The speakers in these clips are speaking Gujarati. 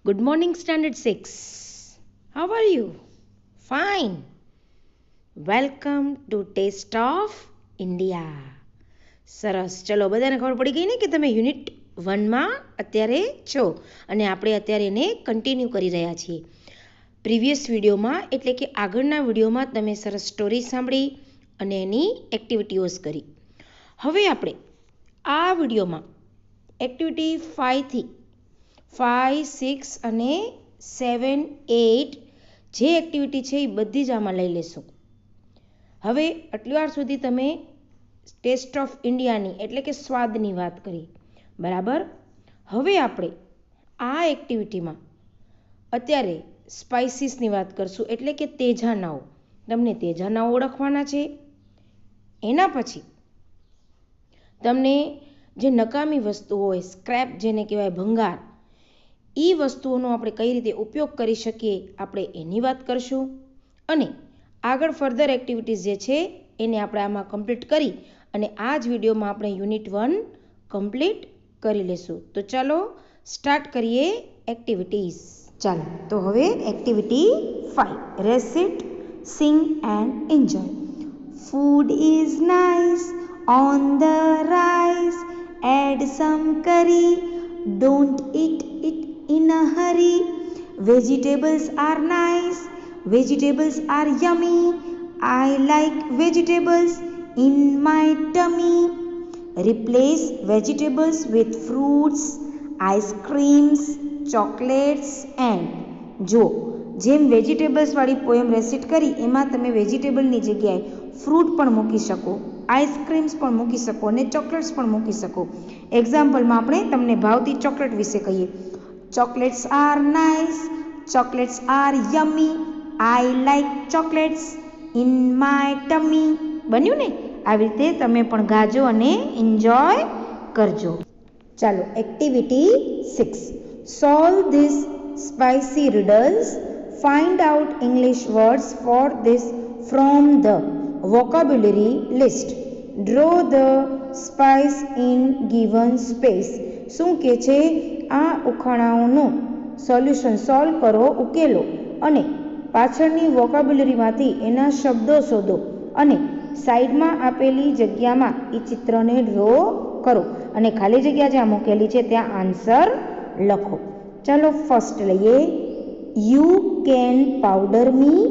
Good morning, Standard 6. How are you? Fine. Welcome to Taste of India. સરસ. ચલો બધાને ખબર પડી ગઈ ને કે તમે યુનિટ 1માં અત્યારે છો અને આપણે અત્યારે એને કન્ટિન્યુ કરી રહ્યા છીએ. પ્રીવિયસ વિડીયોમાં એટલે કે આગળના વિડીયોમાં તમે સરસ સ્ટોરી સાંભળી અને એની એક્ટિવિટીઓઝ કરી. હવે આપણે આ વિડીયોમાં એક્ટિવિટી 5 થી 5, 6 અને 7, 8 જે એક્ટિવિટી છે એ બધી જ આમાં લઈ લેશું. હવે આટલી વાર સુધી તમે ટેસ્ટ ઓફ ઇન્ડિયાની એટલે કે સ્વાદની વાત કરી, બરાબર. હવે આપણે આ એક્ટિવિટીમાં અત્યારે સ્પાઇસીસની વાત કરશું એટલે કે તેજાનાઓ. તમને તેજાનાઓ ઓળખવાના છે. એના પછી તમને જે નકામી વસ્તુ હોય, સ્ક્રેપ જેને કહેવાય, ભંગાર, એ વસ્તુઓનો આપણે કઈ રીતે ઉપયોગ કરી શકીએ આપણે એની વાત કરશું. અને આગળ ફર્ધર એક્ટિવિટીઝ જે છે એને આપણે આમાં કમ્પ્લીટ કરી અને આ જ વિડીયોમાં આપણે યુનિટ 1 કમ્પ્લીટ કરી લેશું. તો ચાલો સ્ટાર્ટ કરીએ એક્ટિવિટીઝ. ચાલો તો હવે activity 5, recite, sing and enjoy. Food is nice on the rice, add some curry, don't eat it in a hurry. Vegetables are nice, vegetables are yummy, I like vegetables in my tummy. Replace vegetables with fruits, ice creams, chocolates and. જો જેમ વેજીટેબલ્સ વાળી પોએમ રેસિટ કરી એમાં તમે વેજીટેબલની જગ્યાએ ફ્રૂટ પણ મૂકી શકો, આઈસ્ક્રીમ્સ પણ મૂકી શકો અને ચોકલેટ્સ પણ મૂકી શકો. એક્ઝામ્પલમાં આપણે તમને ભાવતી ચોકલેટ વિશે કહીએ. Chocolates are nice, chocolates are yummy, I like chocolates in my tummy. બન્યું ને? આવી રીતે તમે પણ ગાજો અને એન્જોય કરજો. ચાલો activity 6, solve these spicy riddles, find out English words for this from the vocabulary list, draw the spice in given space. શું કે છે? આ ઉખાણાઓનું સોલ્યુશન સોલ્વ કરો, ઉકેલો અને પાછળની વોકાબ્યુલરીમાંથી એના શબ્દો શોધો અને સાઈડમાં આપેલી જગ્યામાં એ ચિત્રને ડ્રો કરો અને ખાલી જગ્યા જ્યાં મૂકેલી છે ત્યાં આન્સર લખો. ચાલો ફર્સ્ટ લઈએ. You can powder me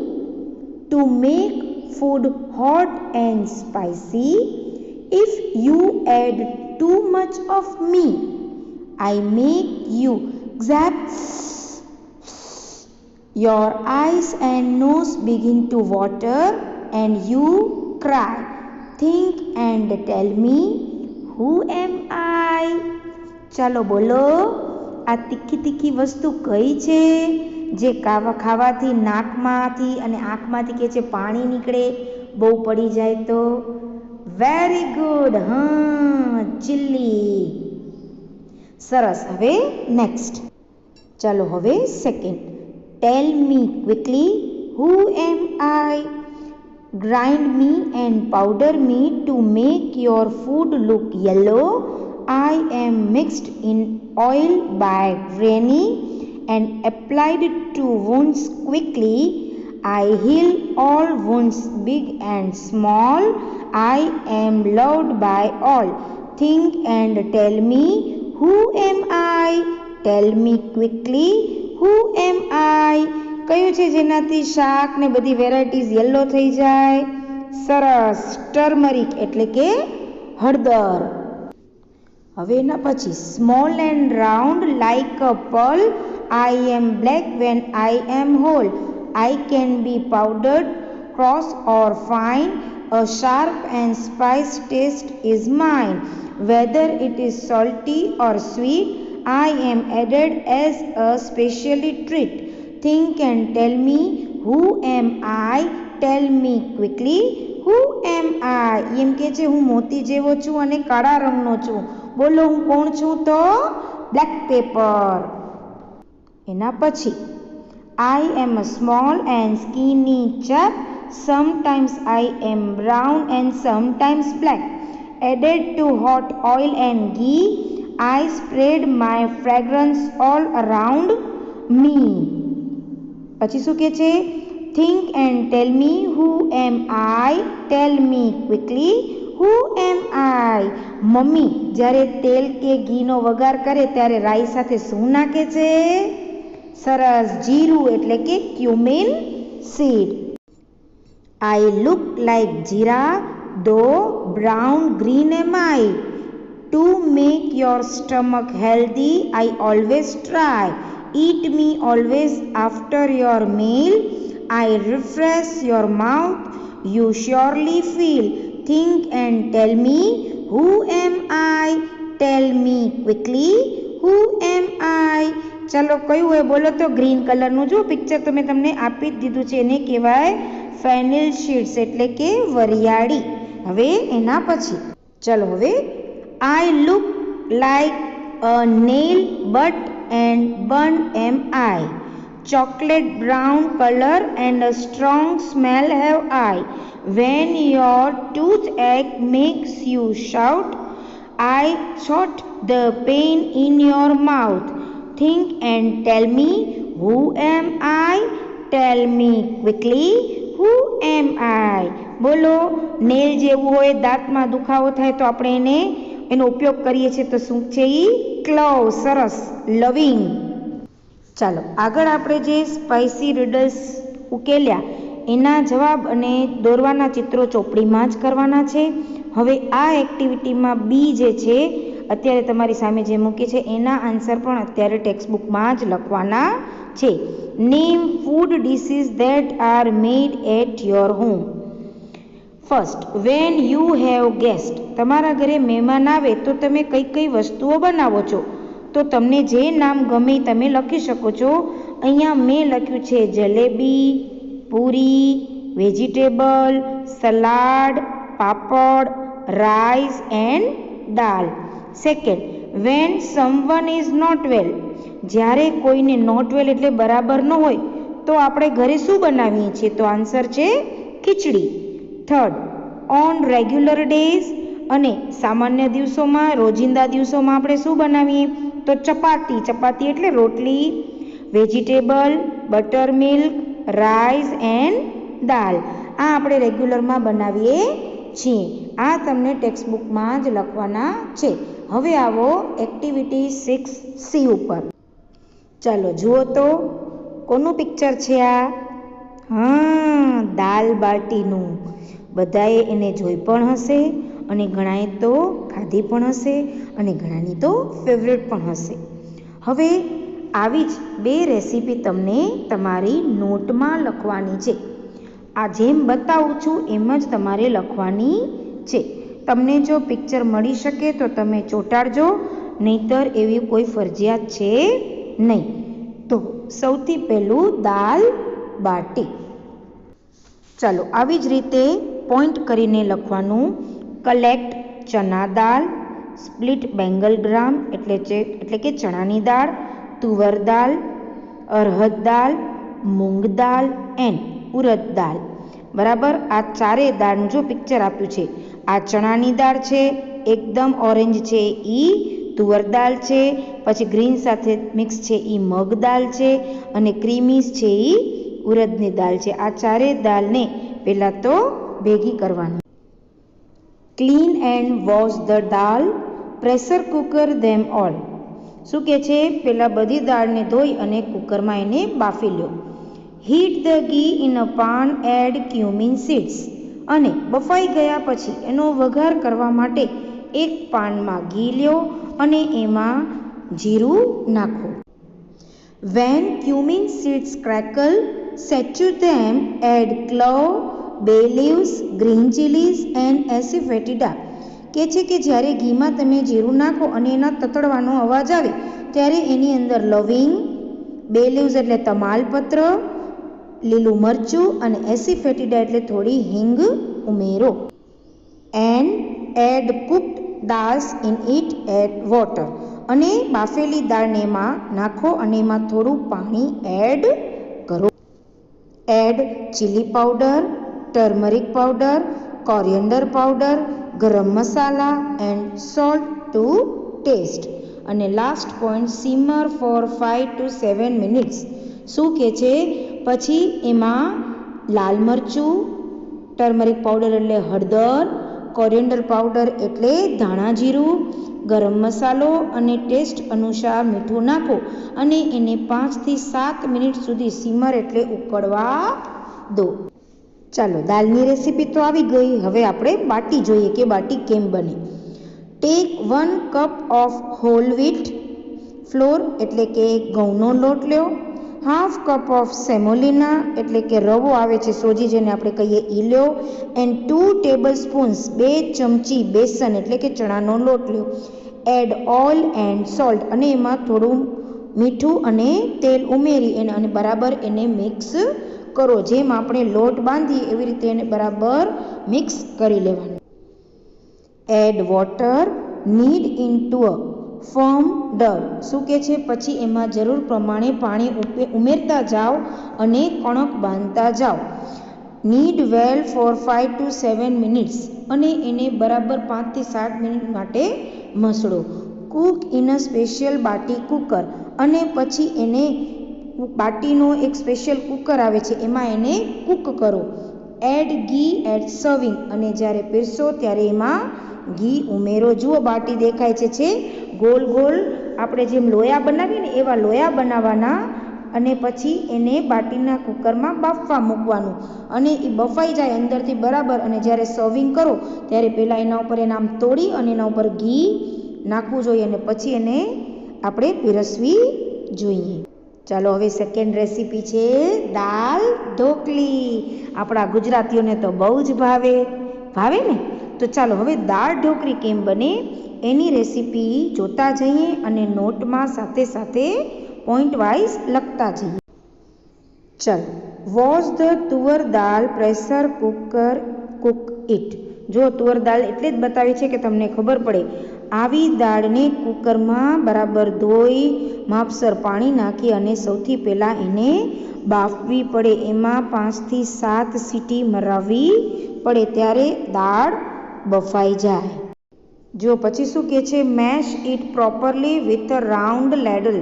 to make food hot and spicy. If you add too much of me, I make you zap, your eyes and nose begin to water and you cry. Think and tell me, who am I? ચાલો બોલો, આ તીખી તીખી વસ્તુ કઈ છે જે ખાવાથી નાકમાંથી અને આંખમાંથી કે છે પાણી નીકળે, બહુ પડી જાય તો? વેરી ગુડ, હા, ચીલી. સરસ. હવે નેક્સ્ટ. ચાલો હવે second. Tell me quickly, who am I? Grind me and powder me to make your food look yellow. I am mixed in oil by granny and applied to wounds quickly. I heal all wounds big and small. I am loved by all. Think and tell me, who am I? Tell me quickly, who am I? કયું છે જેનાથી શાક ને બધી વેરાયટીઝ યલો થઈ જાય? સરસ, ટર્મરિક એટલે કે હળદર. હવે એના પછી small and round like a Perl, I am black when I am whole. I can be powdered, cross or fine. A sharp and spice taste is mine. Whether it is salty or sweet, I am added as a specially treat. Think and tell me, who am I? Tell me quickly, who am I? એમ કે છે હું મોતી જેવો છું અને કાળા રંગનો છું. બોલો હું કોણ છું? તો બ્લેક પેપર. એના પછી I am a small and skinny chap. Sometimes I am brown and sometimes black. Added to hot oil and ghee, I spread my fragrance all around. me. પછી શું કહે છે? think and tell me who am I. tell me quickly who am I. Mummy જ્યારે તેલ કે ઘીનો વઘાર કરે ત્યારે રાઈ સાથે શું નાખે છે? સરસ, જીરું એટલે કે cumin seed. I look like jeera, though brown green am I. To make your stomach healthy, I always try. Eat me always after your meal. I refresh your mouth, you surely feel. Think and tell me, who am I? Tell me quickly, who am I? ચાલો કયું હોય બોલો તો? ગ્રીન કલરનું જો પિક્ચર તો મેં તમને આપી જ દીધું છે, એને કહેવાય ફેનિલ શીડ્સ એટલે કે વરિયાળી. હવે એના પછી ચાલો હવે I look like a nail but and bun am I. Chocolate brown color and a strong smell have I. When your toothache makes you shout, I shot the pain in your mouth. Think and tell me, who am I? Tell me quickly, who am I? બોલો, નેલ જેવું હોય, દાંતમાં દુખાવો થાય તો આપણે એનો ઉપયોગ કરીએ છીએ તો શું છે? ક્લોવ. સરસ, લવિંગ. ચાલો આગળ આપણે જે સ્પાઇસી riddles ઉકેલ્યા એના જવાબ અને દોરવાના ચિત્રો ચોપડીમાં જ કરવાના છે. હવે આ એક્ટિવિટીમાં બી જે છે અત્યારે તમારી સામે જે મૂકી છે એના આન્સર પણ અત્યારે ટેક્સ્ટબુકમાં જ લખવાના છે. Name food dishes that are made at your home. First, when you have guest. તમારા ઘરે મહેમાન આવે તો તમે કઈ કઈ વસ્તુઓ બનાવો છો? તો તમને જે નામ ગમે તમે લખી શકો છો. અહીંયા મેં લખ્યું છે jalebi, puri, vegetable, salad, papad, rice and dal. Second, when someone is not well. જ્યારે કોઈને નોટ વેલ એટલે બરાબર ન હોય તો આપણે ઘરે શું બનાવીએ છીએ? તો આન્સર છે khichdi. Third, on regular days. અને સામાન્ય દિવસોમાં, રોજિંદા દિવસોમાં આપણે શું બનાવીએ? તો ચપાતી. ચપાતી એટલે રોટલી, vegetable, butter milk, rice and dal. આ આપણે રેગ્યુલરમાં બનાવીએ છીએ. આ તમને ટેક્સ્ટબુકમાં જ લખવાના છે. હવે આવો એક્ટિવિટી 6C ઉપર. ચાલો જુઓ તો કોનું પિક્ચર છે આ? હા, દાલ બાટીનું. બધાએ એને જોઈ પણ હશે અને ઘણાએ તો ખાધી પણ હશે અને ઘણાની તો ફેવરેટ પણ હશે. હવે આવી જ 2 રેસીપી તમને તમારી નોટમાં લખવાની છે. આ જેમ બતાવું છું એમ જ તમારે લખવાની છે. તમને જો પિક્ચર મળી શકે તો તમે ચોંટાડજો, નહીતર એવી કોઈ ફરજિયાત છે નહીં. તો સૌથી પહેલું દાલ બાટી. ચાલો આવી જ રીતે પોઈન્ટ કરીને લખવાનું. કલેક્ટ ચના દાળ, સ્પ્લિટ બેંગલ ગ્રામ એટલે કે ચણાની દાળ, તુવર દાળ, અરહદ દાળ, મૂંગ દાળ એન્ડ ઉરદ દાળ. બરાબર, આ ચારે દાળનું જો પિક્ચર આપ્યું છે. આ ચણાની દાળ છે, એકદમ ઓરેન્જ છે એ તુવર દાળ છે, પછી ગ્રીન સાથે મિક્સ છે એ મગ દાળ છે અને ક્રીમીસ છે એ ઉરદની દાળ છે. આ ચારે દાળને પહેલાં તો ભેગી કરવાની. Clean and wash the dal, pressure cooker them all. શું કહે છે? પહેલાં બધી દાળને ધોઈ અને કુકરમાં એને બાફી લો. Heat the ghee in a pan, add cumin seeds. અને બફાઈ ગયા પછી એનો વઘાર કરવા માટે એક પાનમાં ઘી લ્યો અને એમાં જીરું નાખો. વેન ક્યુમિન સીડ્સ ક્રેકલ, સેચ્યુ ધેમ, એડ ક્લોવ, બે લીવ્સ, ગ્રીન ચીલીઝ એન્ડ એસિફેટિડા. કે છે કે જ્યારે ઘીમાં તમે જીરું નાખો અને એના તતડવાનો અવાજ આવે ત્યારે એની અંદર લવિંગ, બે લીવ્સ એટલે તમાલપત્ર, લીલું મરચું અને એસિફેટિડા એટલે થોડી હિંગ ઉમેરો. And add cooked dals in it, add water. અને બાફેલી દાળને એમાં નાખો અને એમાં થોડું પાણી એડ કરો. Add chilli powder, turmeric powder, coriander powder, garam masala and salt to taste. અને last point simmer for 5 to 7 minutes. શું કહે છે? પછી એમાં લાલ મરચું, ટર્મરિક પાવડર એટલે હળદર, કોરિએન્ડર પાવડર એટલે ધાણા જીરું, ગરમ મસાલો અને ટેસ્ટ અનુસાર મીઠું નાખો અને એને 5 થી 7 મિનિટ સુધી સિમર એટલે ઉકળવા દો. ચાલો, દાલની રેસીપી તો આવી ગઈ. હવે આપણે બાટી જોઈએ કે બાટી કેમ બને. Take 1 cup of whole wheat flour એટલે કે ઘઉંનો લોટ લ્યો. હાફ કપ ઓફ સેમોલિના એટલે કે રવો આવે છે સોજી જેને આપણે કહીએ ઈ લ્યો. એન્ડ 2 ટેબલ સ્પૂન્સ 2 ચમચી બેસન એટલે કે ચણાનો લોટ લ્યો. એડ ઓઇલ એન્ડ સોલ્ટ અને એમાં થોડું મીઠું અને તેલ ઉમેરી અને બરાબર એને મિક્સ કરો. જેમ આપણે લોટ બાંધીએ એવી રીતે એને બરાબર મિક્સ કરી લેવાનું. એડ વોટર નીડ ઇનટુ અ ફર્મ ડર. શું કહે છે? પછી એમાં જરૂર પ્રમાણે પાણી ઉમેરતા જાઓ અને કણક બાંધતા જાઓ. Knead well for 5 to 7 minutes અને એને બરાબર 5 થી 7 મિનિટ માટે મસળો. Cook in a special bati cooker અને પછી એને બાટીનો એક સ્પેશિયલ કુકર આવે છે એમાં એને કૂક કરો. એડ ઘી એટ સર્વિંગ અને જ્યારે પીરસો ત્યારે એમાં ઘી ઉમેરો. જુઓ બાટી દેખાય છે ગોલ ગોલ આપણે જેમ લોયા બનાવીએ ને એવા લોયા બનાવવાના અને પછી એને બાટીના કુકરમાં બાફવા મૂકવાનું અને એ બફાઈ જાય અંદરથી બરાબર. અને જ્યારે સર્વિંગ કરો ત્યારે પહેલાં એના ઉપર એને આમ તોડી અને એના ઉપર ઘી નાખવું જોઈએ અને પછી એને આપણે પીરસવી જોઈએ. ચાલો, હવે સેકન્ડ રેસીપી છે દાલ ઢોકળી. આપણા ગુજરાતીઓને તો બહુ જ ભાવે ને. તો ચાલો હવે દાળ ઢોકળી કેમ બને એની રેસીપી જોતા જઈએ અને નોટમાં સાથે સાથે પોઈન્ટ વાઇઝ લખતા જઈએ. ચાલો, wash the toor dal pressure cooker cook it. જો તુવર દાળ એટલે જ બતાવી છે કે તમને ખબર પડે. આવી દાળને કુકરમાં બરાબર ધોઈ માપસર પાણી નાખી અને સૌથી પહેલાં એને બાફવી પડે. એમાં 5 થી 7 સીટી મરાવવી પડે ત્યારે દાળ બફાઈ જાય. જો પછી શું કહે છે? Mash it properly with a round ladle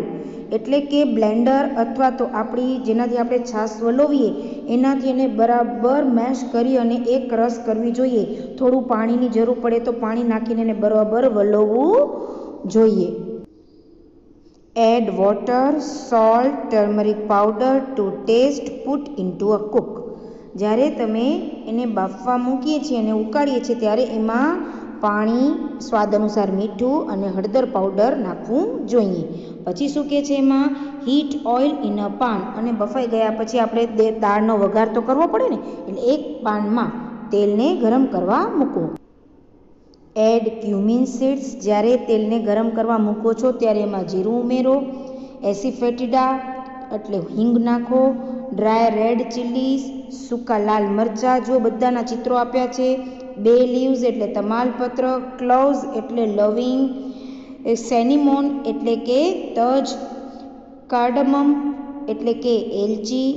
એટલે કે બ્લેન્ડર અથવા તો આપણી જેનાથી આપણે છાશ વલોવીએ એનાથી એને બરાબર મેશ કરી અને એક રસ કરવી જોઈએ. થોડું પાણીની જરૂર પડે તો પાણી નાખીને એને બરાબર વલોવવું જોઈએ. Add water, salt, turmeric powder to taste put into a cook. જ્યારે તમે એને બાફવા મૂકીએ છીએ અને ઉકાળીએ છીએ ત્યારે એમાં પાણી, સ્વાદ અનુસાર મીઠું અને હળદર પાવડર નાખવું જોઈએ. પછી શું કહે છે? એમાં હીટ ઓઇલ ઇન અ પાન અને બફાઈ ગયા પછી આપણે દાળનો વઘાર તો કરવો પડે ને એટલે એક પાનમાં તેલને ગરમ કરવા મૂકો. Add cumin seeds. જ્યારે તેલને ગરમ કરવા મૂકો છો ત્યારે એમાં જીરું ઉમેરો. એસિફેટિડા એટલે હિંગ નાખો. ડ્રાય રેડ ચીલીઝ, સૂકા લાલ મરચાં જો બધાના ચિત્રો આપ્યા છે. બે લીવ્સ એટલે તમાલપત્ર. ક્લોવ્સ એટલે લવિંગ. સેનિમોન એટલે કે તજ. કાર્ડમમ એટલે કે એલચી.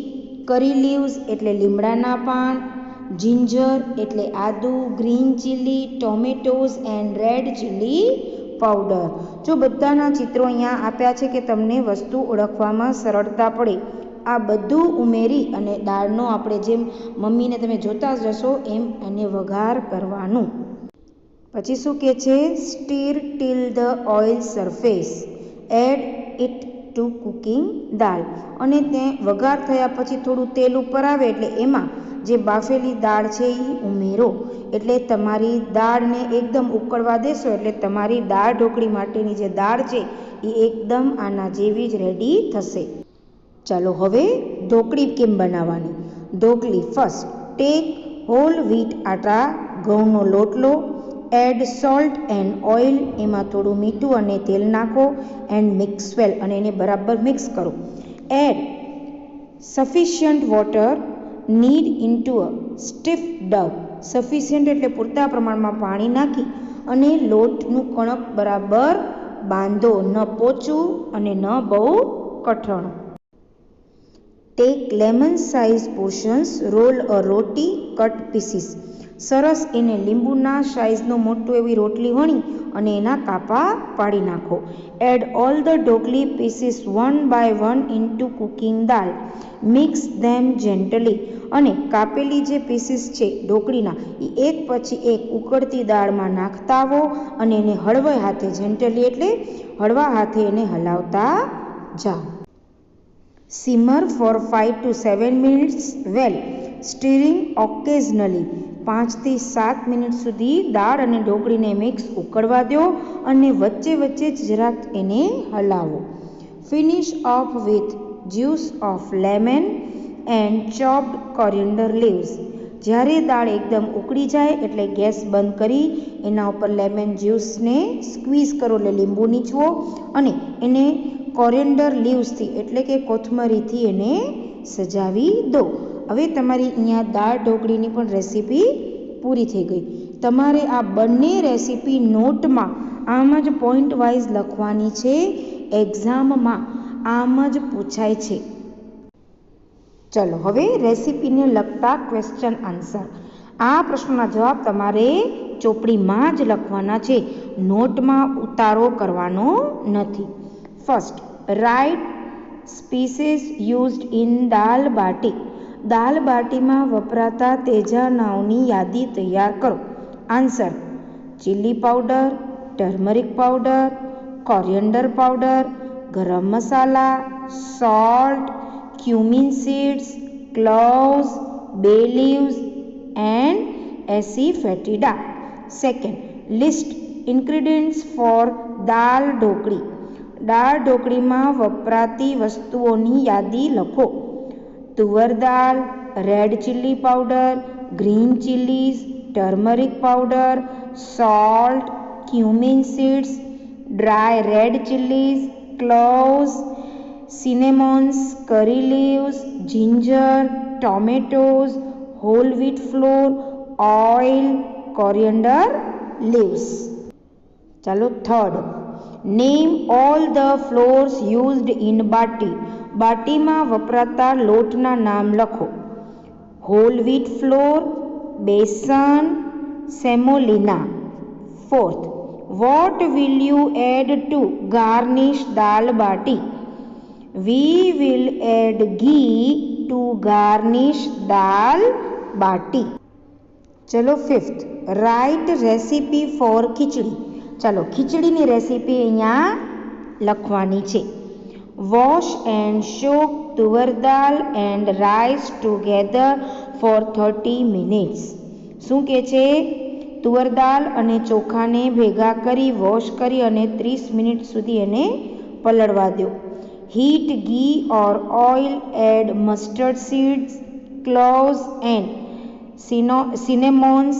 કરી લીવ્સ એટલે લીમડાના પાન. જિંજર એટલે આદુ. Green chilli, tomatoes and red chilli powder. જો બધાના ચિત્રો અહીંયા આપ્યા છે કે તમને વસ્તુ ઓળખવામાં સરળતા પડે. આ બધું ઉમેરી અને દાળનો આપણે જેમ મમ્મીને તમે જોતા જ જશો એમ એને વઘાર કરવાનું. પછી શું કહે છે? Stir till the oil surface. Add it to cooking dal. અને તે વઘાર થયા પછી થોડું તેલ ઉપર આવે એટલે એમાં જે બાફેલી દાળ છે એ ઉમેરો. એટલે તમારી દાળને એકદમ ઉકળવા દેશો એટલે તમારી દાળ ઢોકળી માટેની જે દાળ છે એ એકદમ આના જેવી જ રેડી થશે. ચાલો હવે ઢોકળી કેમ બનાવવાની. Dhokli first take whole wheat atta ઘઉંનો લોટ લો. Add salt and oil. એમાં થોડું મીઠું અને તેલ નાખો એન્ડ મિક્સ વેલ અને એને બરાબર મિક્સ કરો. Add sufficient water knead into a stiff dough. Sufficient એટલે પૂરતા પ્રમાણમાં પાણી નાખી અને લોટનું કણક બરાબર બાંધો. ન પોચું અને ન બહુ કઠણ. Take lemon size portions. Roll a roti. Cut pieces. સરસ એને લીંબુના સાઇઝનો મોટો એવી રોટલી વણી અને એના કાપા પાડી નાખો. Add all the dhokli pieces one by one into cooking dal. Mix them gently. અને કાપેલી જે પીસીસ છે ઢોકળીના એ એક પછી એક ઉકળતી દાળમાં નાખતા આવો અને એને હળવા હાથે, જેન્ટલી એટલે હળવા હાથે એને હલાવતા જાઓ. Simmer for 5 to 7 minutes well, stirring occasionally. 5 થી 7 મિનિટ સુધી દાળ અને ઢોકળીને મિક્સ ઉકળવા દો અને વચ્ચે વચ્ચે જરાક એને હલાવો. Finish off with juice of lemon and chopped coriander leaves. જ્યારે દાળ એકદમ ઉકળી જાય એટલે ગેસ બંધ કરી એના ઉપર લેમન જ્યુસને સ્ક્વીઝ કરો એટલે લીંબુ નીચવો અને એને કોરિએન્ડર લીવ્સથી એટલે કે કોથમરીથી એને સજાવી દો. હવે તમારી અહીંયા દાળ ઢોકળીની પણ રેસીપી પૂરી થઈ ગઈ. તમારે આ બંને રેસીપી નોટમાં આમ જ પોઈન્ટ વાઇઝ લખવાની છે. એક્ઝામમાં આમ જ પૂછાય છે. ચલો હવે રેસીપીને લગતા ક્વેશ્ચન આન્સર. આ પ્રશ્નના જવાબ તમારે ચોપડીમાં જ લખવાના છે, નોટમાં ઉતારો કરવાનો નથી. First, write spices used in dal bati. દાલ બાટીમાં વપરાતા તેજા નાવની યાદી તૈયાર કરો. Answer: chilli powder, turmeric powder, coriander powder, garam masala, salt, cumin seeds, cloves, bay leaves and asafoetida. Second, list ingredients for dal dhokli. દાળ ઢોકળીમાં વપરાતી વસ્તુઓની યાદી લખો. Toor dal, red chilli powder, green chillies, turmeric powder, salt, cumin seeds, dry red chillies, cloves, cinnamons, curry leaves, ginger, tomatoes, whole wheat flour, oil, coriander leaves. ચાલો third, name all the flours used in bati. બાટીમાં વપરાતા લોટના નામ લખો. Whole wheat flour, besan, semolina. Fourth, what will you add to garnish dal bati? We will add ghee to garnish dal bati. ચલો fifth, write recipe for khichdi. ચાલો ખીચડીની રેસીપી અહીંયા લખવાની છે. Wash and soak toor dal and rice together for 30 minutes. શું કહે છે? તુવર દાલ અને ચોખાને ભેગા કરી વોશ કરી અને 30 મિનિટ સુધી એને પલળવા દો. Heat ghee or oil, add mustard seeds, cloves and cinnamons.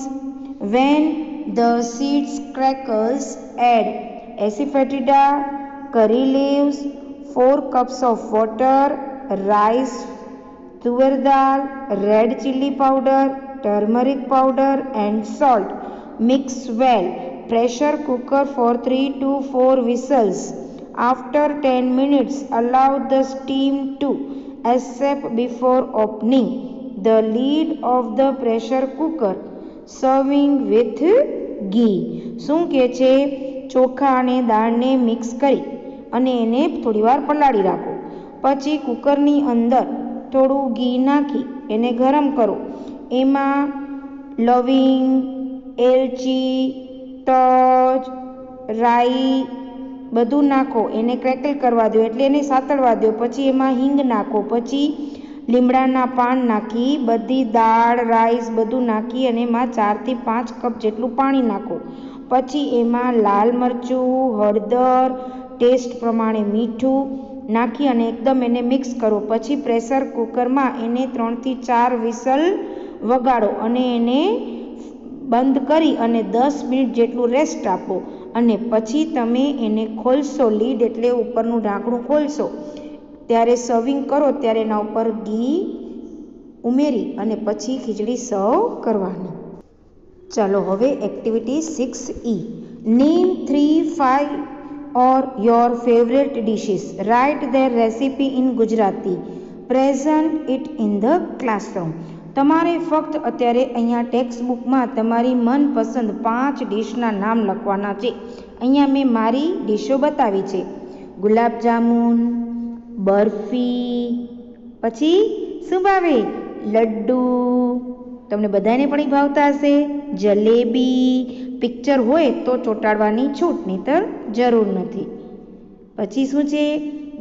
When the seeds crackles, add asafoetida, curry leaves, 4 cups of water, rice, tuvar dal, red chili powder, turmeric powder and salt. Mix well. Pressure cooker for 3 to 4 whistles. After 10 minutes, allow the steam to escape before opening the lid of the pressure cooker. Serving with ghee. શું કહે છે? ચોખા અને દાળને મિક્સ કરી અને એને થોડીવાર પલાળી રાખો. પછી કુકરની અંદર થોડું ઘી નાખી એને ગરમ કરો. એમાં લવિંગ, એલચી, તજ, રાઈ બધું નાખો. એને ક્રેકલ કરવા દો એટલે એને સાતળવા દો. પછી એમાં હિંગ નાખો. પછી લીમડાના પાન નાખી બધી દાળ, રાઈસ બધું નાખી અને એમાં 4 થી 5 કપ જેટલું પાણી નાખો. પછી એમાં લાલ મરચું, હળદર, ટેસ્ટ પ્રમાણે મીઠું નાખી અને એકદમ એને મિક્સ કરો. પછી પ્રેશર કુકરમાં એને 3 થી 4 વિસલ વગાડો અને એને બંધ કરી અને 10 મિનિટ જેટલું રેસ્ટ આપો. અને પછી તમે એને ખોલશો, લીડ એટલે ઉપરનું ઢાંકણું ખોલશો ત્યારે સર્વિંગ કરો ત્યારે એના ઉપર ઘી ઉમેરી અને પછી ખીચડી સર્વ કરવાની. ચાલો હવે activity 6E. Name 3-5 or your favorite dishes. Write their recipe in Gujarati. Present it in the classroom. તમારે ફક્ત અત્યારે અહીંયા ટેક્સ્ટ બુકમાં તમારી મનપસંદ 5 ડીશના નામ લખવાના છે. અહીંયા મેં મારી ડીશો બતાવી છે. ગુલાબજામુન, બરફી, પછી શું ભાવે? લડ્ડુ. તમને બધાને પણ ભાવતા હશે. જલેબી. પિક્ચર હોય તો ચોંટાડવાની છૂટ, નહીંતર જરૂર નથી. પછી શું છે?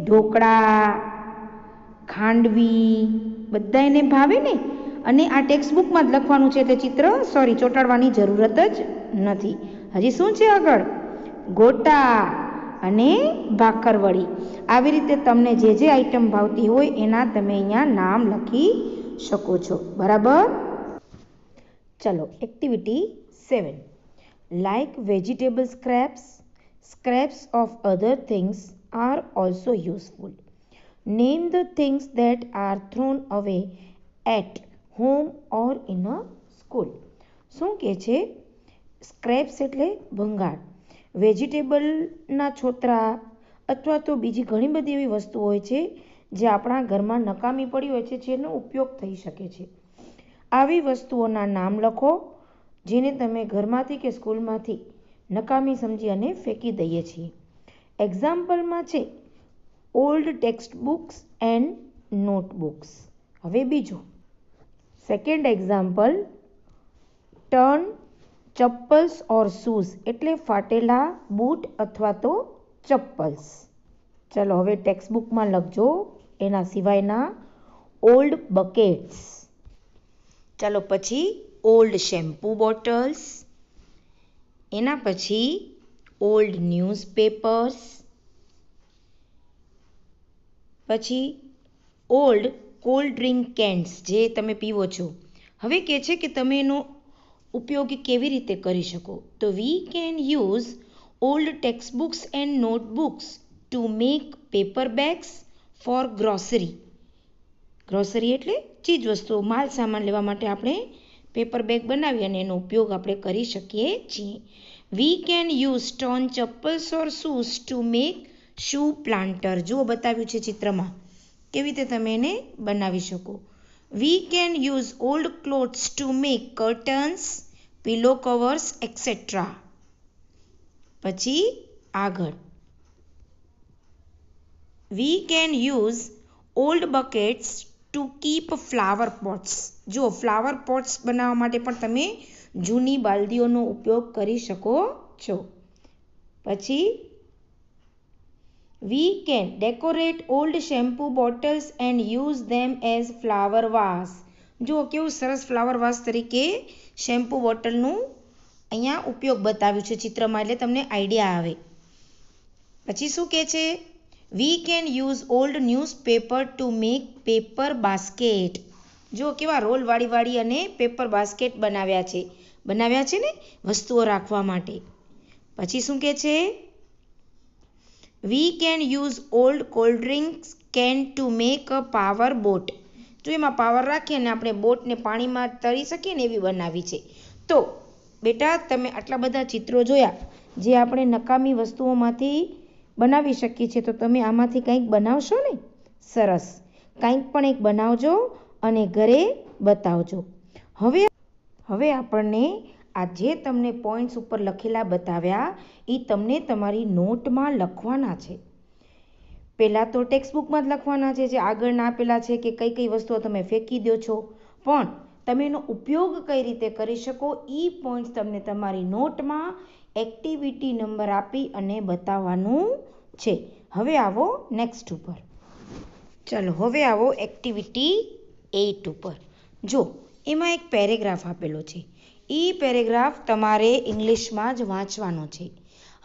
ઢોકળા, ખાંડવી. બધાને ભાવે ને? અને આ ટેક્સ્ટ બુકમાં જ લખવાનું છે એટલે ચોંટાડવાની જરૂરત જ નથી. હજી શું છે આગળ? ગોટા અને ભાખરવડી. આવી રીતે તમને જે જે આઈટમ ભાવતી હોય એના તમે અહીંયા નામ લખી શકો છો. બરાબર? ચલો, activity 7. Like vegetable scraps of other things are also useful. Name the things that are thrown away at home or in a school. શું કહે છે? સ્ક્રેપ્સ એટલે ભંગાર. વેજીટેબલના છોતરા અથવા તો બીજી ઘણી બધી એવી વસ્તુ હોય છે જે આપણા ઘરમાં નકામી પડી હોય છે, જેનો ઉપયોગ થઈ શકે છે. આવી વસ્તુઓના નામ લખો જેને તમે ઘરમાંથી કે સ્કૂલમાંથી નકામી સમજી અને ફેંકી દઈએ છીએ. એક્ઝામ્પલમાં છે old text books and notebooks. હવે બીજું, second example, turn ચપ્પલ્સ or shoes એટલે ફાટેલા બૂટ અથવા તો ચપ્પલ્સ. ચલો હવે ટેક્સ્ટ બુકમાં લખજો એના સિવાયના ઓલ્ડ બકેટ્સ. ચાલો પછી ઓલ્ડ શેમ્પૂ બોટલ્સ, એના પછી ઓલ્ડ ન્યૂઝપેપર્સ, પછી ઓલ્ડ કોલ્ડ ડ્રિંક કેન્સ જે તમે પીવો છો. હવે કહે છે કે તમે એનો ઉપયોગ કેવી રીતે કરી શકો. તો we can use old text books and notebooks to make paper bags for grocery. Grocery એટલે ચીજ વસ્તુઓ, માલ સામાન લેવા માટે આપણે પેપર બેગ બનાવી અને એનો ઉપયોગ આપણે કરી શકીએ છીએ. We can use stone chappals or shoes to make shoe planter. જુઓ બતાવ્યું છે ચિત્રમાં કેવી રીતે તમે એને બનાવી શકો. વી can use old clothes to make curtains, pillow covers et cetera. પછી આગળ, વી can use old buckets to keep flower pots. જો ફ્લાવર પોટ્સ બનાવવા માટે પણ તમે જૂની બાલદીઓનો ઉપયોગ કરી શકો છો. પછી we can decorate old shampoo bottles and use them as flower vase. જો કેવું સરસ ફ્લાવર વાસ તરીકે શેમ્પૂ બોટલનું અહીંયા ઉપયોગ બતાવ્યું છે ચિત્રમાં, એટલે તમને આઈડિયા આવે. પછી શું કહે છે? વી can use old newspaper two make paper basket. જો કેવા રોલ વાળી અને પેપર બાસ્કેટ બનાવ્યા છે ને વસ્તુઓ રાખવા માટે. પછી શું કહે છે? વી can use old cold drinks can to make a power boat. જો એમાં પાવર રાખીએ અને આપણે બોટને પાણીમાં તરી શકીએ ને એવી બનાવી છે. તો બેટા તમે આટલા બધા ચિત્રો જોયા જે આપણે નકામી વસ્તુઓમાંથી બનાવી શકીએ છીએ, તો તમે આમાંથી કંઈક બનાવશો ને? સરસ, કંઈક પણ એક બનાવજો અને ઘરે બતાવજો. હવે આપણને આ જે તમને પોઈન્ટ્સ ઉપર લખેલા બતાવ્યા એ તમને તમારી નોટમાં લખવાના છે. પહેલાં તો ટેક્સ્ટ બુકમાં જ લખવાના છે જે આગળના આપેલા છે કે કઈ કઈ વસ્તુઓ તમે ફેંકી દો છો, પણ તમે એનો ઉપયોગ કઈ રીતે કરી શકો એ પોઈન્ટ્સ તમને તમારી નોટમાં એક્ટિવિટી નંબર આપી અને બતાવવાનું છે. હવે આવો નેક્સ્ટ ઉપર. ચલો હવે આવો એક્ટિવિટી 8 ઉપર. જો એમાં એક પેરેગ્રાફ આપેલો છે, એ પેરેગ્રાફ તમારે ઇંગ્લિશમાં જ વાંચવાનો છે.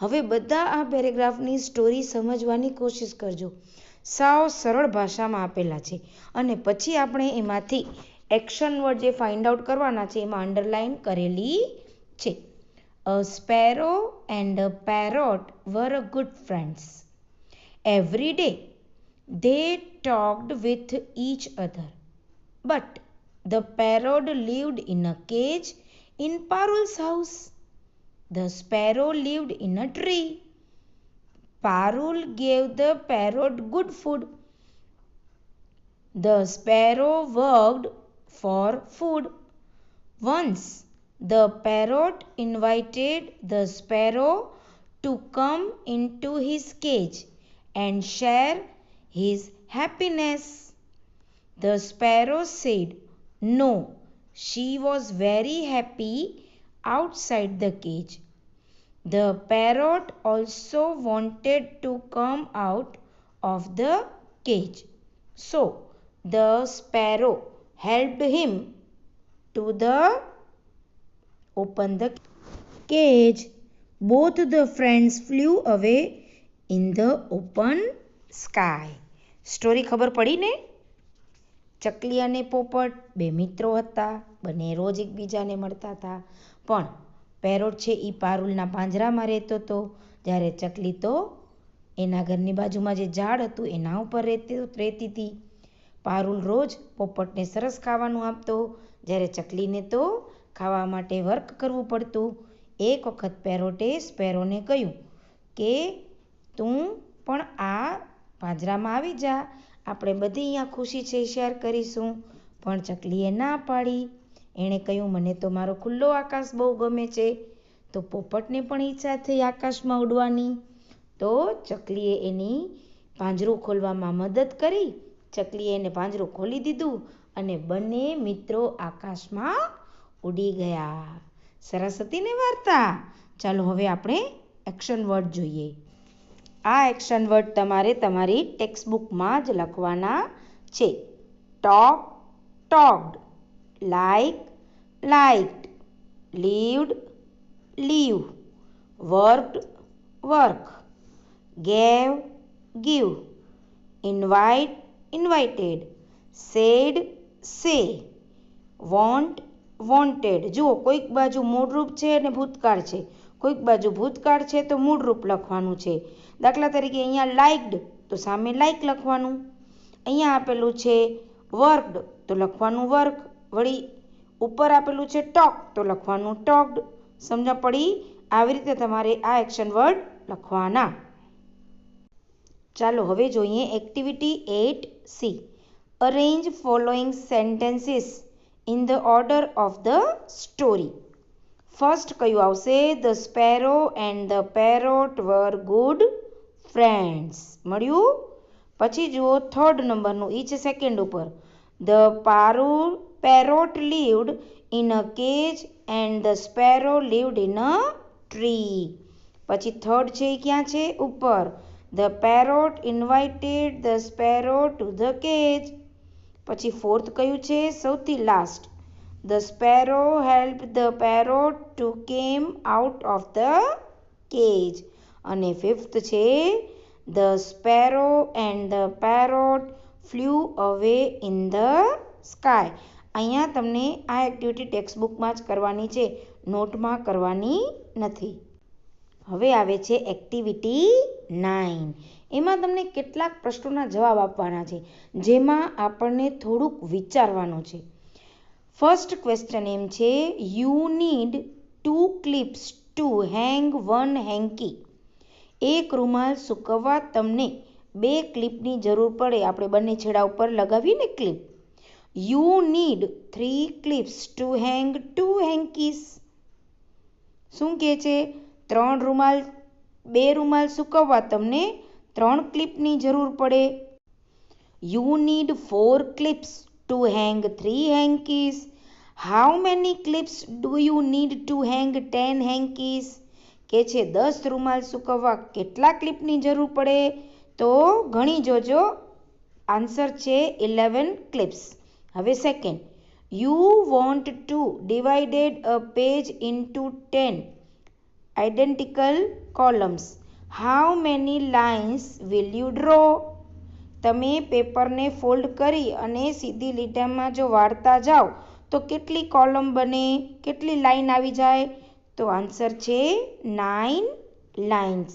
હવે બધા આ પેરેગ્રાફની સ્ટોરી સમજવાની કોશિશ કરજો. સાવ સરળ ભાષામાં આપેલા છે અને પછી આપણે એમાંથી એક્શન વર્ડ જે ફાઇન્ડ આઉટ કરવાના છે એમાં અંડરલાઇન કરેલી છે. A sparrow and a parrot were good friends. Every day they talked with each other. But the parrot lived in a cage in Parul's house. The sparrow lived in a tree. Parul gave the parrot good food. The sparrow worked for food. Once the parrot invited the sparrow to come into his cage and share his happiness. The sparrow said no, she was very happy outside the cage. The parrot also wanted to come out of the cage. So the sparrow helped him to open the cage. Both the friends flew away in the open sky. Story ખબર પડી ને? ચકલી અને પોપટ બે મિત્રો હતા. બંને રોજ એકબીજાને મળતા હતા. પણ પેરોટ છે એ પારુલના પાંજરામાં રહેતો હતો, જ્યારે ચકલી તો એના ઘરની બાજુમાં જે ઝાડ હતું એના ઉપર રહેતી હતી. પારુલ રોજ પોપટને સરસ ખાવાનું આપતો, જ્યારે ચકલીને તો ખાવા માટે વર્ક કરવું પડતું. એક વખત પેરોટે સ્પેરોને કહ્યું કે તું પણ આ પાંજરામાં આવી જા, આપણે બધી અહીંયા ખુશી છે શેર કરીશું. પણ ચકલીએ ના પાડી. એણે કહ્યું મને તો મારો ખુલ્લો આકાશ બહુ ગમે છે. તો પોપટને પણ ઈચ્છા થઈ આકાશમાં ઉડવાની. તો ચકલીએ એની પાંજરું ખોલવામાં મદદ કરી. ચકલીએ એને પાંજરું ખોલી દીધું અને બંને મિત્રો આકાશમાં ઉડી ગયા. સરસ હતી ને વાર્તા? ચાલો હવે આપણે એક્શન વર્ડ જોઈએ. આ એક્શન વર્ડ તમારે તમારી ટેક્સ્ટબુકમાં જ લખવાના છે. Talk, talked, like, liked, lived, leave, worked, work, gave, give, invite, invited, said, say, want, wanted. જુઓ, કોઈક બાજુ મૂળરૂપ છે અને ભૂતકાળ છે, કોઈક બાજુ ભૂતકાળ છે તો મૂળરૂપ લખવાનું છે. દાખલા તરીકે અહીંયા લાઇક્ડ તો સામે લાઇક લખવાનું. અહીંયા આપેલું છે વર્કડ તો લખવાનું વર્ક. વળી ઉપર આપેલું છે ટોક તો લખવાનું ટોક્ડ. સમજ પડી? આવી રીતે તમારે આ એક્શન વર્ડ લખવાના. ચાલો હવે જોઈએ activity 8C. Arrange following sentences in the order of the story. First કયું આવશે? The sparrow and the parrot were good friends. મળ્યું? પછી જુઓ થર્ડ નંબરનું, ઈ છે સેકન્ડ ઉપર. The parrot lived in a cage and the sparrow lived in a tree. પછી થર્ડ છે એ ક્યાં છે? ઉપર. The parrot invited the sparrow to the cage. પછી ફોર્થ કયું છે? સૌથી last. The sparrow help the parrot to came out of the cage. અને ફિફ્થ છે the sparrow and the parrot flew away in the sky. અહીંયા તમને આ એક્ટિવિટી ટેક્સ્ટબુકમાં જ કરવાની છે, નોટમાં કરવાની નથી. હવે આવે છે એક્ટિવિટી 9. એમાં તમને કેટલાક પ્રશ્નોના જવાબ આપવાના છે, જેમાં આપણને થોડુંક વિચારવાનું છે. ફર્સ્ટ ક્વેશ્ચન એમ છે, you need 2 clips to hang 1 hanky. એક રૂમાલ સૂકવવા તમને 2 ક્લિપની જરૂર પડે. આપણે બંને છેડા ઉપર લગાવીએ ને clip. You need 3 clips to hang 2 hankies. શું કહે છે? 2 રૂમાલ સૂકવવા તમને 3 ક્લિપની જરૂર પડે. You need 4 clips to hang 3 hankies. How many clips do you need to hang 10 hankies. કે છે 10 રૂમાલ સૂકવવા કેટલા ક્લિપની જરૂર પડે? તો ગણી જોજો. આન્સર છે 11 ક્લિપ્સ. હવે second, you want to divided a page into 10 identical columns. How many lines will you draw. તમે પેપરને ફોલ્ડ કરી અને સીધી લીટીમાં જો વાળતા જાઓ તો કેટલી કોલમ બને, કેટલી લાઈન આવી જાય? તો આન્સર છે 9 લાઇન્સ.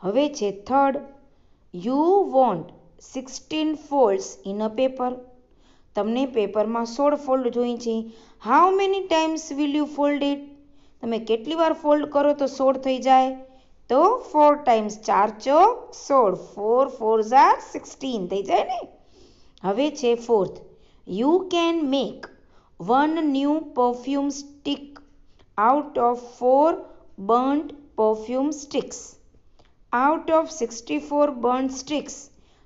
હવે છે third, you want 16 folds in a paper. તમને પેપરમાં 16 ફોલ્ડ જોઈએ છે. How many times will you fold it. તમે કેટલી વાર ફોલ્ડ કરો તો 16 થઈ જાય? તો 4 ટાઈમ્સ. 4 ચોક 16, 4 4 16 થઈ જાય ને. હવે છે fourth, You can make one new perfume stick out of 4 burnt perfume sticks. Out of 64 burnt sticks,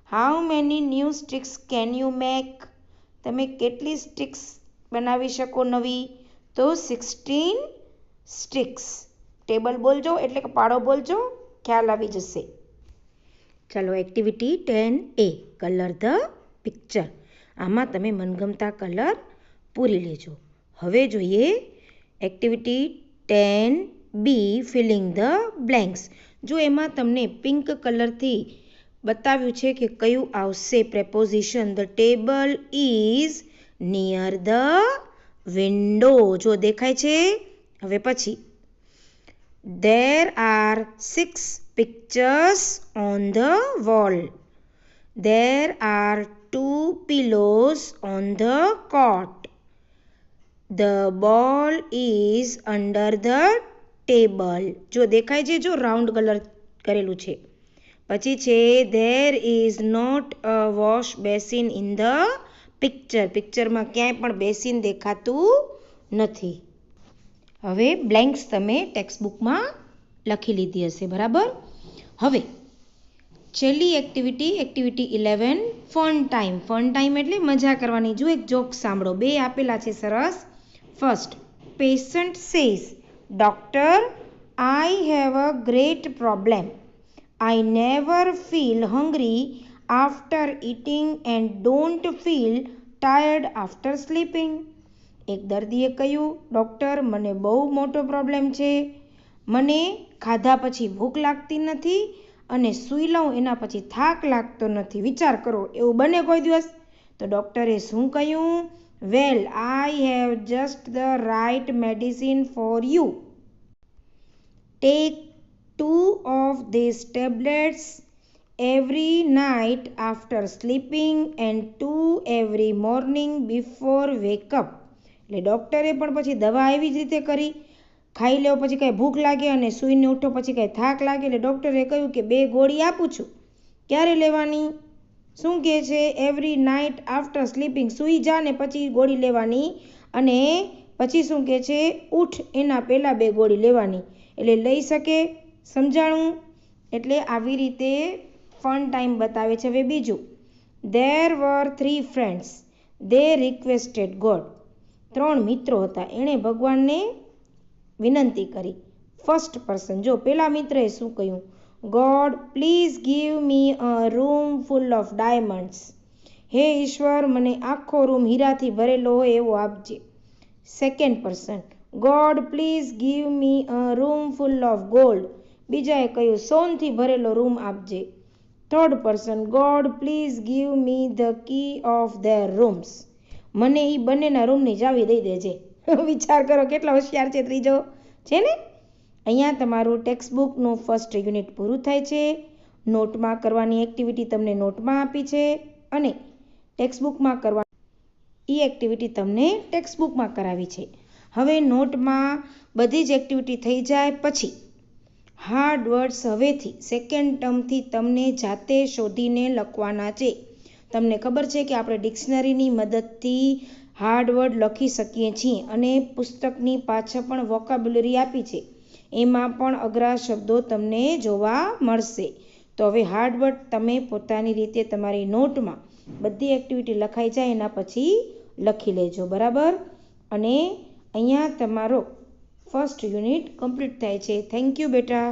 how many new sticks can you make? તમે કેટલી સ્ટિક્સ બનાવી શકો નવી? તો 16 સ્ટિક્સ. ટેબલ બોલજો એટલે કે પાડો બોલજો, ખ્યાલ આવી જશે. ચાલો activity 10A, colour the picture. આમાં તમે મનગમતા કલર પૂરી લેજો. હવે જોઈએ activity 10B, filling the blanks. જો એમાં તમને પિંક કલરથી બતાવ્યું છે કે કયું આવશે preposition. The table is near the window. જો દેખાય છે. હવે પછી there are 6 pictures on the wall. There are 2 pillows on the cot. The ball is under the table. જો દેખાય છે, જો રાઉન્ડ કલર કરેલું છે. પછી છે there is not a wash basin in the picture. પિક્ચરમાં ક્યાંય પણ બેસિન દેખાતું નથી. હવે બ્લેન્ક્સ તમે ટેક્સ્ટબુકમાં લખી લીધી હશે, બરાબર. હવે છેલ્લી activity 11, fun time. Fun time એટલે મજા કરવાની. જો એક જોક સાંભળો. 2 આપેલા છે સરસ. First, patient says, doctor, I have a great problem. I never feel hungry after eating and don't feel tired after sleeping. એક દર્દીએ કહ્યું, ડૉક્ટર, મને બહુ મોટો પ્રોબ્લેમ છે. મને ખાધા પછી ભૂખ લાગતી નથી અને સૂઈ લઉં એના પછી થાક લાગતો નથી. વિચાર કરો, એવું બને કોઈ દિવસ? તો ડૉક્ટરે શું કહ્યું? વેલ, I have just the right medicine for you. Take 2 of these tablets every night after sleeping and 2 every morning before wake up. એટલે ડૉક્ટરે પણ પછી દવા એવી જ રીતે કરી. ખાઈ લેવો પછી કાંઈ ભૂખ લાગે અને સૂઈને ઉઠો પછી કાંઈ થાક લાગે એટલે ડૉક્ટરે કહ્યું કે 2 ગોળી આપું છું. ક્યારે લેવાની? શું કહે છે? Every night after sleeping. સૂઈ જા ને પછી ગોળી લેવાની. અને પછી શું કહે છે? ઉઠ એના પહેલાં 2 ગોળી લેવાની. એટલે લઈ શકે. સમજાણું? એટલે આવી રીતે ફન ટાઈમ બતાવે છે. હવે બીજું, there were 3 friends. They requested God. 3 મિત્રો હતા. એણે ભગવાનને વિનંતી કરી. ફર્સ્ટ પર્સન, જો પેલા મિત્રએ શું કહ્યું? God, please give me a room full of diamonds. હે ઈશ્વર, મને આખો રૂમ હીરાથી ભરેલો હોય એવો આપજે. Second person, God, please give me a room full of gold. બીજાએ કહ્યું, સોનથી ભરેલો રૂમ આપજે. Third person, God, please give me the key of their rooms. મને એ બંનેના રૂમની ચાવી દઈ દેજે. વિચાર કરો કેટલો હોશિયાર છે ત્રીજો, છે ને? અહીંયા તમારું ટેક્સ્ટબુકનું ફર્સ્ટ યુનિટ પૂરું થાય છે. નોટમાં કરવાની એક્ટિવિટી તમને નોટમાં આપી છે અને ટેક્સ્ટબુકમાં કરવાની એ એક્ટિવિટી તમને ટેક્સ્ટબુકમાં કરાવી છે. હવે નોટમાં બધી જ એક્ટિવિટી થઈ જાય પછી હાર્ડ વર્ડ્સ હવેથી સેકન્ડ ટર્મથી તમને જાતે શોધીને લખવાના છે. તમને ખબર છે કે આપણે ડિક્શનરીની મદદથી હાર્ડ વર્ડ લખી શકીએ છીએ અને પુસ્તકની પાછળ પણ વોકાબ્યુલરી આપી છે. એમાં પણ અઘરા શબ્દો તમને જોવા મળશે. તો હવે હાર્ડ વર્ડ તમે પોતાની રીતે તમારી નોટમાં બધી એક્ટિવિટી લખાઈ જાય એના પછી લખી લેજો, બરાબર? અને અહીંયા તમારો ફર્સ્ટ યુનિટ કમ્પ્લીટ થાય છે. થેન્ક યુ બેટા.